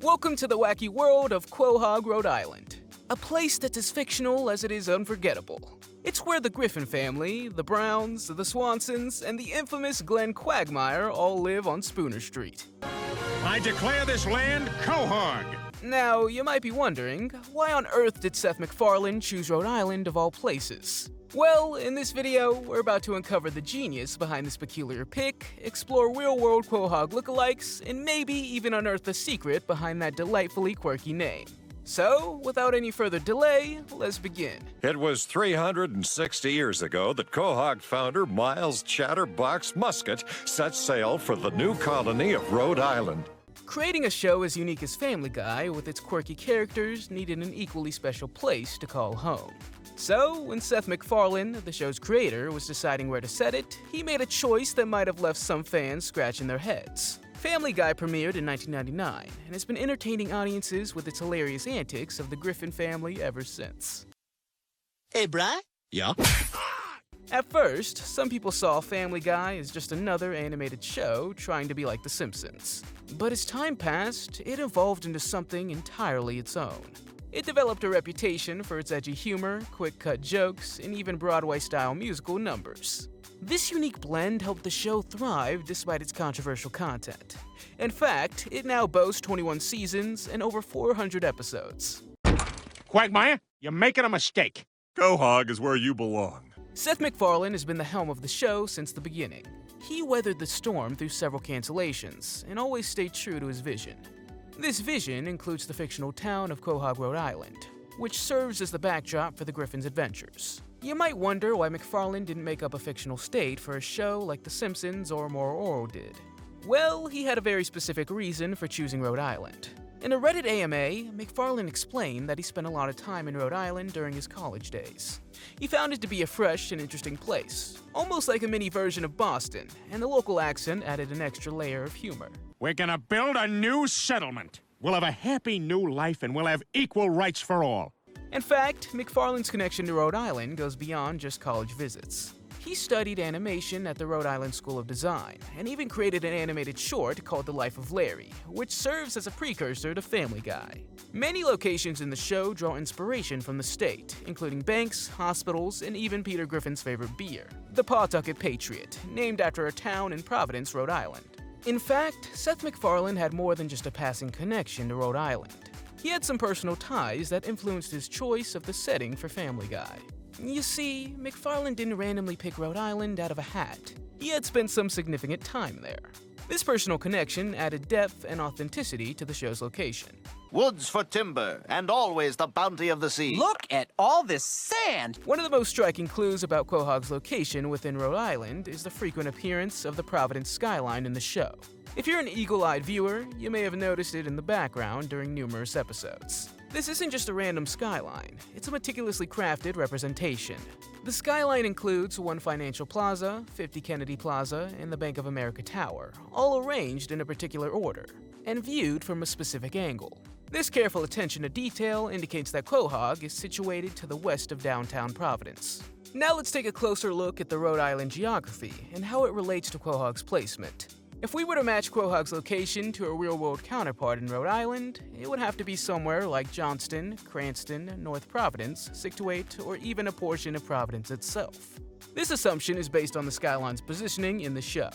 Welcome to the wacky world of Quahog Rhode Island, a place that's as fictional as it is unforgettable. It's where the Griffin family, the Browns, the Swansons, and the infamous Glenn Quagmire all live on Spooner Street. I declare this land Quahog! Now, you might be wondering, why on earth did Seth MacFarlane choose Rhode Island of all places? Well, in this video, we're about to uncover the genius behind this peculiar pick, explore real-world Quahog lookalikes, and maybe even unearth the secret behind that delightfully quirky name. So, without any further delay, let's begin. It was 360 years ago that Quahog founder Miles Chatterbox Musket set sail for the new colony of Rhode Island. Creating a show as unique as Family Guy with its quirky characters needed an equally special place to call home. So, when Seth MacFarlane, the show's creator, was deciding where to set it, he made a choice that might have left some fans scratching their heads. Family Guy premiered in 1999 and has been entertaining audiences with its hilarious antics of the Griffin family ever since. Hey, Bri? Yeah? At first, some people saw Family Guy as just another animated show trying to be like The Simpsons. But as time passed, it evolved into something entirely its own. It developed a reputation for its edgy humor, quick-cut jokes, and even Broadway-style musical numbers. This unique blend helped the show thrive despite its controversial content. In fact, it now boasts 21 seasons and over 400 episodes. Quagmire, you're making a mistake. Quahog is where you belong. Seth MacFarlane has been the helm of the show since the beginning. He weathered the storm through several cancellations and always stayed true to his vision. This vision includes the fictional town of Quahog, Rhode Island, which serves as the backdrop for the Griffin's adventures. You might wonder why MacFarlane didn't make up a fictional state for a show like The Simpsons or More Oral did. Well, he had a very specific reason for choosing Rhode Island. In a Reddit AMA, MacFarlane explained that he spent a lot of time in Rhode Island during his college days. He found it to be a fresh and interesting place, almost like a mini version of Boston, and the local accent added an extra layer of humor. We're gonna build a new settlement. We'll have a happy new life and we'll have equal rights for all. In fact, MacFarlane's connection to Rhode Island goes beyond just college visits. He studied animation at the Rhode Island School of Design, and even created an animated short called The Life of Larry, which serves as a precursor to Family Guy. Many locations in the show draw inspiration from the state, including banks, hospitals, and even Peter Griffin's favorite beer, the Pawtucket Patriot, named after a town in Providence, Rhode Island. In fact, Seth MacFarlane had more than just a passing connection to Rhode Island. He had some personal ties that influenced his choice of the setting for Family Guy. You see, MacFarlane didn't randomly pick Rhode Island out of a hat. He had spent some significant time there. This personal connection added depth and authenticity to the show's location. Woods for timber, and always the bounty of the sea. Look at all this sand! One of the most striking clues about Quahog's location within Rhode Island is the frequent appearance of the Providence skyline in the show. If you're an eagle-eyed viewer, you may have noticed it in the background during numerous episodes. This isn't just a random skyline, it's a meticulously crafted representation. The skyline includes One Financial Plaza, 50 Kennedy Plaza, and the Bank of America Tower, all arranged in a particular order, and viewed from a specific angle. This careful attention to detail indicates that Quahog is situated to the west of downtown Providence. Now let's take a closer look at the Rhode Island geography and how it relates to Quahog's placement. If we were to match Quahog's location to a real-world counterpart in Rhode Island, it would have to be somewhere like Johnston, Cranston, North Providence, Scituate, or even a portion of Providence itself. This assumption is based on the skyline's positioning in the show.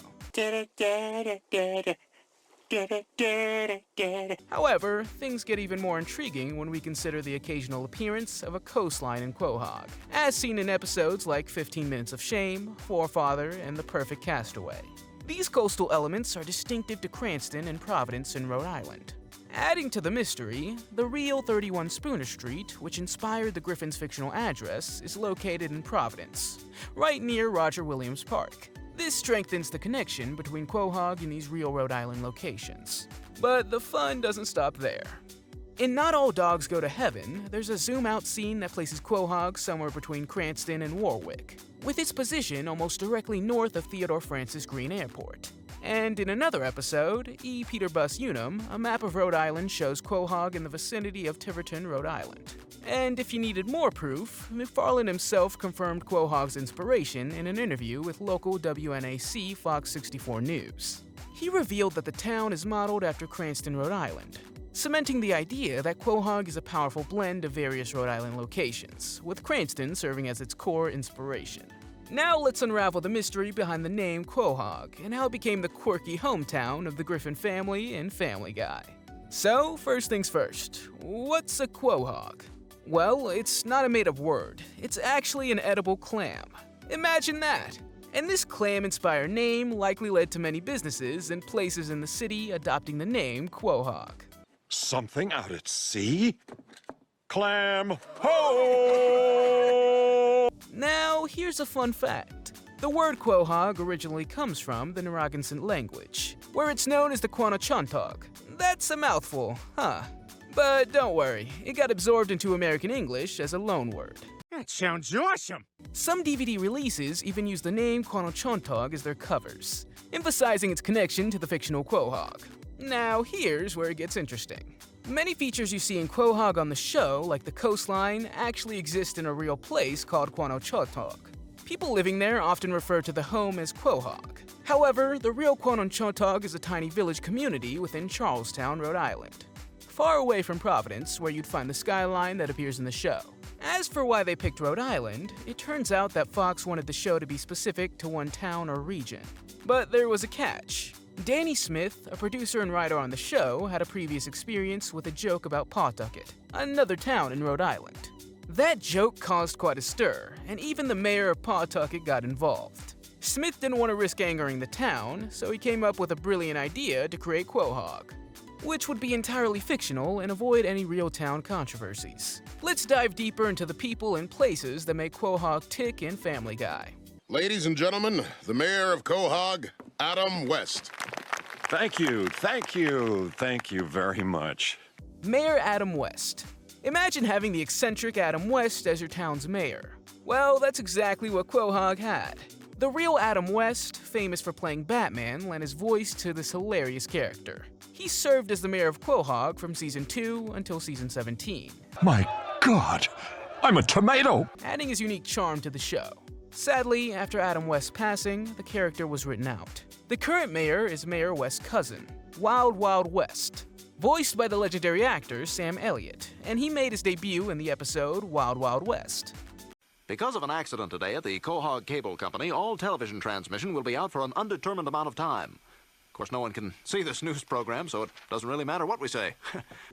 However, things get even more intriguing when we consider the occasional appearance of a coastline in Quahog, as seen in episodes like 15 Minutes of Shame, Forefather, and The Perfect Castaway. These coastal elements are distinctive to Cranston and Providence in Rhode Island. Adding to the mystery, the real 31 Spooner Street, which inspired the Griffin's fictional address, is located in Providence, right near Roger Williams Park. This strengthens the connection between Quahog and these real Rhode Island locations. But the fun doesn't stop there. In Not All Dogs Go to Heaven, there's a zoom-out scene that places Quahog somewhere between Cranston and Warwick, with its position almost directly north of Theodore Francis Green Airport. And in another episode, E. Peter Bus Unum, a map of Rhode Island shows Quahog in the vicinity of Tiverton, Rhode Island. And if you needed more proof, MacFarlane himself confirmed Quahog's inspiration in an interview with local WNAC Fox 64 News. He revealed that the town is modeled after Cranston, Rhode Island, cementing the idea that Quahog is a powerful blend of various Rhode Island locations, with Cranston serving as its core inspiration. Now let's unravel the mystery behind the name Quahog and how it became the quirky hometown of the Griffin family and Family Guy. So, first things first, what's a quahog? Well, it's not a made-up word. It's actually an edible clam. Imagine that! And this clam-inspired name likely led to many businesses and places in the city adopting the name Quahog. Something out at sea? Clam ho! Now, here's a fun fact. The word Quahog originally comes from the Narragansett language, where it's known as the Quanachantog. That's a mouthful, huh? But don't worry, it got absorbed into American English as a loanword. That sounds awesome. Some DVD releases even use the name Quanachantog as their covers, emphasizing its connection to the fictional Quahog. Now, here's where it gets interesting. Many features you see in Quahog on the show, like the coastline, actually exist in a real place called Quanachantog. People living there often refer to the home as Quahog. However, the real Quanachantog is a tiny village community within Charlestown, Rhode Island, far away from Providence, where you'd find the skyline that appears in the show. As for why they picked Rhode Island, it turns out that Fox wanted the show to be specific to one town or region. But there was a catch. Danny Smith, a producer and writer on the show, had a previous experience with a joke about Pawtucket, another town in Rhode Island. That joke caused quite a stir, and even the mayor of Pawtucket got involved. Smith didn't want to risk angering the town, so he came up with a brilliant idea to create Quahog, which would be entirely fictional and avoid any real town controversies. Let's dive deeper into the people and places that make Quahog tick in Family Guy. Ladies and gentlemen, the mayor of Quahog, Adam West. Thank you very much. Mayor Adam West. Imagine having the eccentric Adam West as your town's mayor. Well, that's exactly what Quahog had. The real Adam West, famous for playing Batman, lent his voice to this hilarious character. He served as the mayor of Quahog from season 2 until season 17. My God, I'm a tomato! Adding his unique charm to the show. Sadly, after Adam West's passing, the character was written out. The current mayor is Mayor West's cousin, Wild Wild West, voiced by the legendary actor Sam Elliott, and he made his debut in the episode Wild Wild West. Because of an accident today at the Quahog Cable Company, all television transmission will be out for an undetermined amount of time. Of course, no one can see this news program, so it doesn't really matter what we say.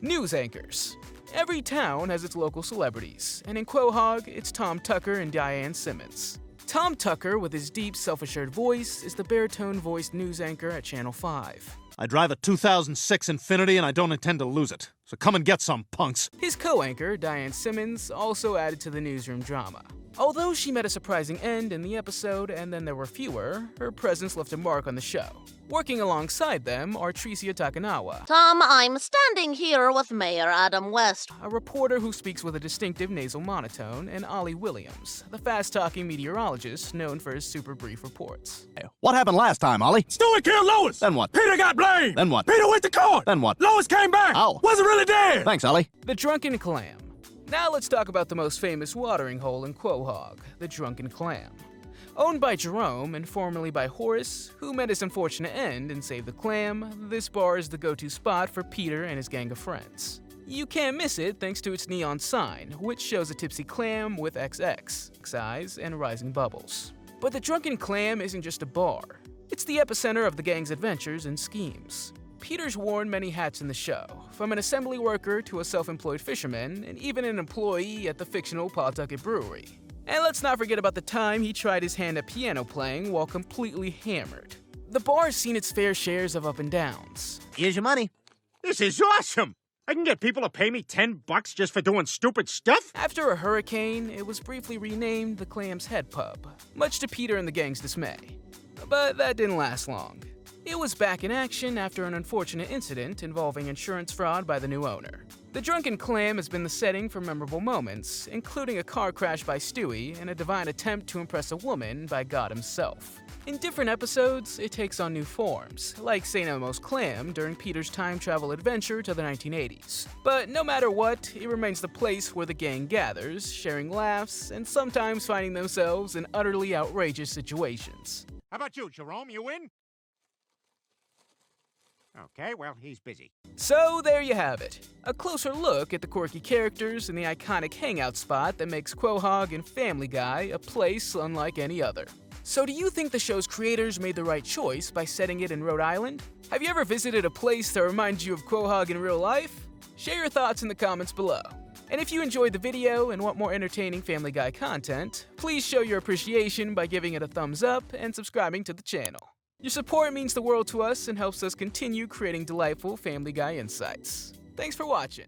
News anchors. Every town has its local celebrities, and in Quahog, it's Tom Tucker and Diane Simmons. Tom Tucker, with his deep, self-assured voice, is the baritone-voiced news anchor at Channel 5. I drive a 2006 Infiniti and I don't intend to lose it, so come and get some, punks. His co-anchor, Diane Simmons, also added to the newsroom drama. Although she met a surprising end in the episode and then there were fewer, her presence left a mark on the show. Working alongside them are Tricia Takanawa, Tom, I'm standing here with Mayor Adam West. a reporter who speaks with a distinctive nasal monotone, and Ollie Williams, the fast-talking meteorologist known for his super brief reports. What happened last time, Ollie? Stewie killed Lois! Then what? Peter got blamed! Then what? Peter went to court! Then what? Lois came back! Ow. Wasn't really dead! Thanks, Ollie. The Drunken Clam. Now let's talk about the most famous watering hole in Quahog, the Drunken Clam. Owned by Jerome and formerly by Horace, who met his unfortunate end and saved the clam, this bar is the go-to spot for Peter and his gang of friends. You can't miss it thanks to its neon sign, which shows a tipsy clam with XX, size, and rising bubbles. But the Drunken Clam isn't just a bar. It's the epicenter of the gang's adventures and schemes. Peter's worn many hats in the show, from an assembly worker to a self-employed fisherman, and even an employee at the fictional Pawtucket Brewery. And let's not forget about the time he tried his hand at piano playing while completely hammered. The bar's seen its fair shares of up and downs. Here's your money. This is awesome! I can get people to pay me $10 just for doing stupid stuff? After a hurricane, it was briefly renamed the Clam's Head Pub, much to Peter and the gang's dismay. But that didn't last long. It was back in action after an unfortunate incident involving insurance fraud by the new owner. The Drunken Clam has been the setting for memorable moments, including a car crash by Stewie and a divine attempt to impress a woman by God himself. In different episodes, it takes on new forms, like St. Elmo's Clam during Peter's time travel adventure to the 1980s. But no matter what, it remains the place where the gang gathers, sharing laughs, and sometimes finding themselves in utterly outrageous situations. How about you, Jerome? You in? Okay, well, he's busy. So there you have it. A closer look at the quirky characters and the iconic hangout spot that makes Quahog and Family Guy a place unlike any other. So do you think the show's creators made the right choice by setting it in Rhode Island? Have you ever visited a place that reminds you of Quahog in real life? Share your thoughts in the comments below. And if you enjoyed the video and want more entertaining Family Guy content, please show your appreciation by giving it a thumbs up and subscribing to the channel. Your support means the world to us and helps us continue creating delightful Family Guy insights. Thanks for watching.